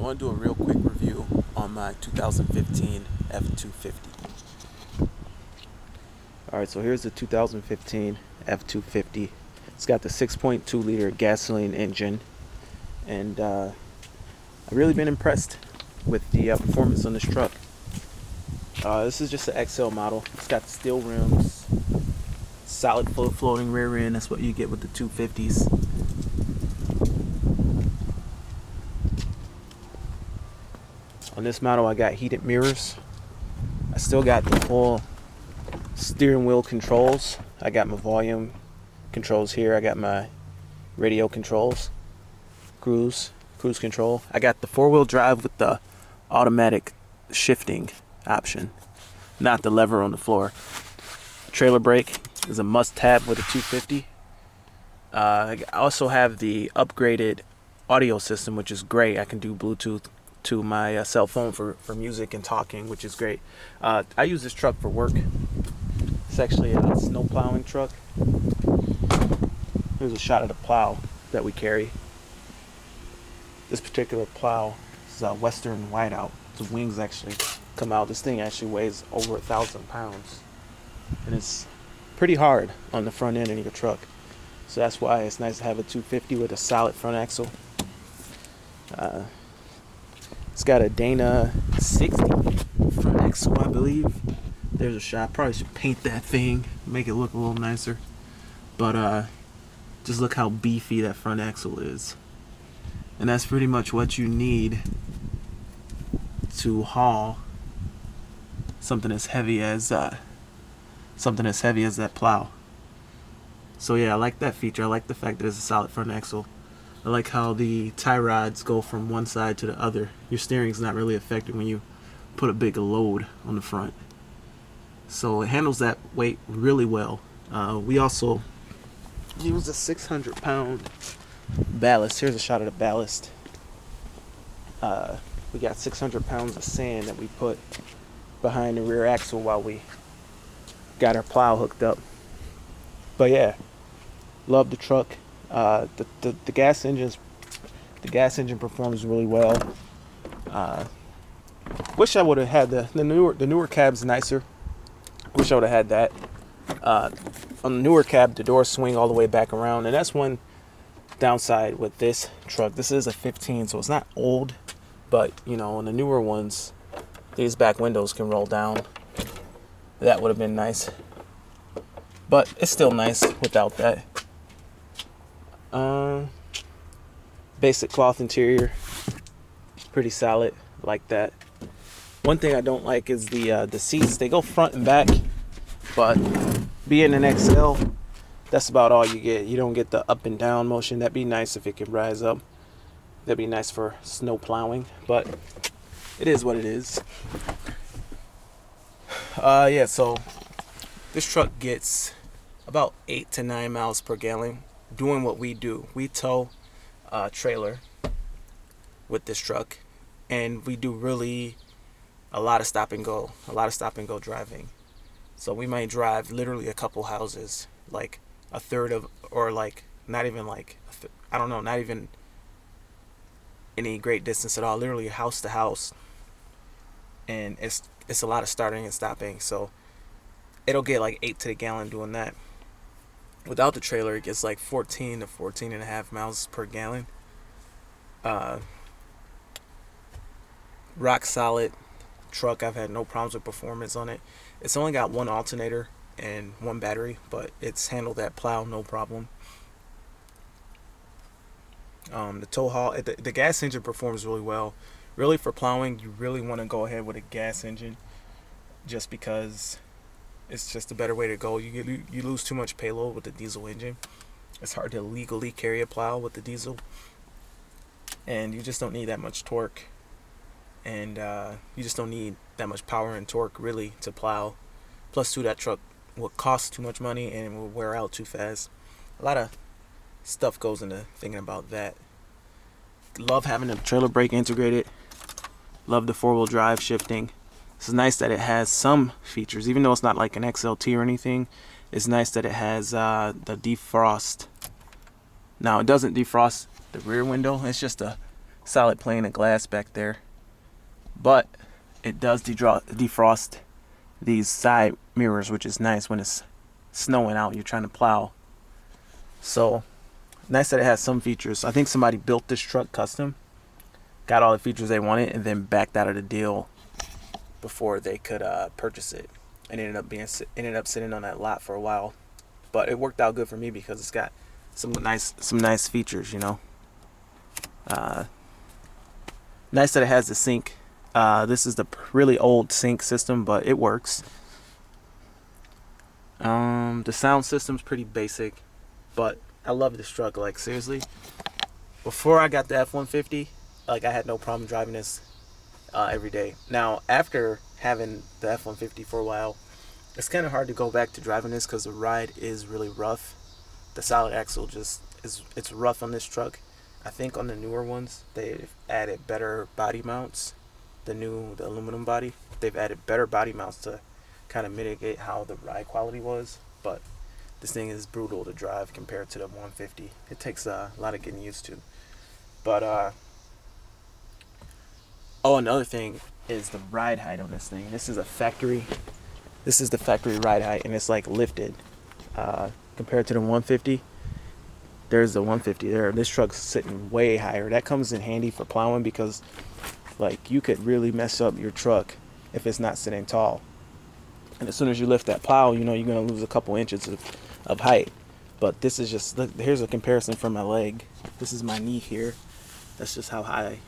I want to do a real quick review on my 2015 F250. Alright, so here's the 2015 F250. It's got the 6.2 liter gasoline engine, and I've really been impressed with the performance on this truck. This is just an XL model. It's got steel rims, solid floating rear end. That's what you get with the 250s. On this model, I got heated mirrors. I still got the full steering wheel controls. I got my volume controls here. I got my radio controls, cruise control. I got the four-wheel drive with the automatic shifting option, not the lever on the floor. Trailer brake is a must-have with a 250. I also have the upgraded audio system, which is great. I can do Bluetooth to my cell phone for music and talking, which is great. I use this truck for work. It's actually a snow plowing truck. Here's a shot of the plow that we carry. This particular plow is a Western whiteout. The wings actually come out. This thing actually weighs over 1,000 pounds, and it's pretty hard on the front end of your truck. So that's why it's nice to have a 250 with a solid front axle. It's got a Dana 60 front axle, I believe. There's a shot. Probably should paint that thing, make it look a little nicer. But just look how beefy that front axle is. And that's pretty much what you need to haul something as heavy as that plow. So yeah, I like that feature. I like the fact that it's a solid front axle. I like how the tie rods go from one side to the other. Your steering's not really affected when you put a big load on the front. So it handles that weight really well. We also use a 600-pound ballast. Here's a shot of the ballast. We got 600 pounds of sand that we put behind the rear axle while we got our plow hooked up. But yeah, love the truck. The gas engine performs really well. Wish I would have had the newer cab's nicer. Wish I would have had that. On the newer cab, the doors swing all the way back around, and that's one downside with this truck. This is a 15, so it's not old, but you know, on the newer ones, these back windows can roll down. That would have been nice, but it's still nice without that. Basic cloth interior, pretty solid, like that. One thing I don't like is the seats. They go front and back, but being an XL, that's about all you get. You don't get the up and down motion. That'd be nice if it could rise up. That'd be nice for snow plowing, but it is what it is. Yeah, so this truck gets about 8 to 9 miles per gallon doing what we do. We tow a trailer with this truck, and we do really a lot of stop and go driving. So we might drive literally a couple houses, like a third of, or like not even like I don't know, not even any great distance at all, literally house to house. And it's a lot of starting and stopping, so it'll get like 8 to the gallon doing that. Without the trailer, it gets like 14 to 14 and a half miles per gallon. Rock solid truck. I've had no problems with performance on it. It's only got one alternator and one battery, but it's handled that plow no problem. The tow haul, the gas engine performs really well. Really, for plowing, you really want to go ahead with a gas engine, just because it's just a better way to go. You lose too much payload with the diesel engine. It's hard to legally carry a plow with the diesel, and you just don't need that much torque, and you just don't need that much power and torque really to plow. Plus, that truck will cost too much money and it will wear out too fast. A lot of stuff goes into thinking about that. Love having the trailer brake integrated. Love the four-wheel drive shifting. It's nice that it has some features, even though it's not like an XLT or anything. It's nice that it has the defrost. Now, it doesn't defrost the rear window. It's just a solid pane of glass back there. But it does defrost these side mirrors, which is nice when it's snowing out, you're trying to plow. So nice that it has some features. I think somebody built this truck custom, got all the features they wanted, and then backed out of the deal before they could purchase it, and ended up sitting on that lot for a while. But it worked out good for me because it's got some nice features, you know. Nice that it has the sync. This is the really old sync system, but it works. The sound system's pretty basic, but I love this truck. Like, seriously, before I got the F-150, like, I had no problem driving this every day. Now, after having the F-150 for a while, it's kind of hard to go back to driving this because the ride is really rough. The solid axle it's rough on this truck. I think on the newer ones, they've added better body mounts. The aluminum body, they've added better body mounts to kind of mitigate how the ride quality was. But this thing is brutal to drive compared to the 150. It takes a lot of getting used to. But another thing is the ride height on this thing. This is the factory ride height, and it's like lifted compared to the 150. There's the 150 there. This truck's sitting way higher. That comes in handy for plowing because, like, you could really mess up your truck if it's not sitting tall. And as soon as you lift that plow, you know you're going to lose a couple inches of height. But this is just, here's a comparison for my leg. This is my knee here. That's just how high.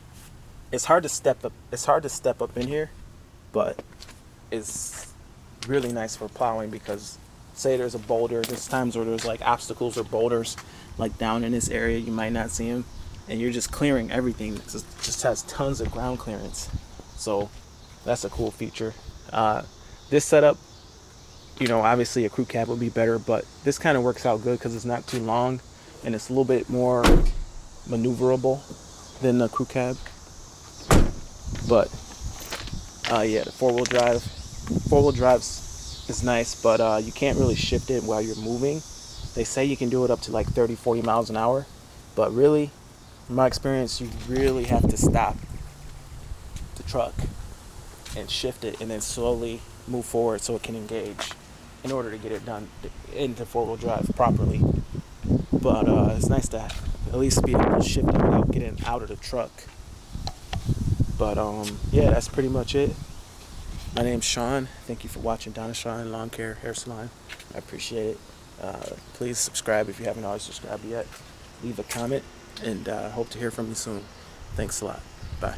It's hard to step up. It's hard to step up in here, but it's really nice for plowing because, say there's a boulder. There's times where there's like obstacles or boulders like down in this area. You might not see them, and you're just clearing everything. It just has tons of ground clearance. So that's a cool feature. This setup, you know, obviously a crew cab would be better, but this kind of works out good because it's not too long and it's a little bit more maneuverable than the crew cab. But yeah, the four-wheel drive is nice, but you can't really shift it while you're moving. They say you can do it up to like 30-40 miles an hour, but really, in my experience, you really have to stop the truck and shift it and then slowly move forward so it can engage in order to get it done into four-wheel drive properly. But it's nice to at least be able to shift it without getting out of the truck. But yeah, that's pretty much it. My name's Sean. Thank you for watching Donna Sean Lawn Care Hair Salon. I appreciate it. Please subscribe if you haven't already subscribed yet. Leave a comment, and hope to hear from you soon. Thanks a lot. Bye.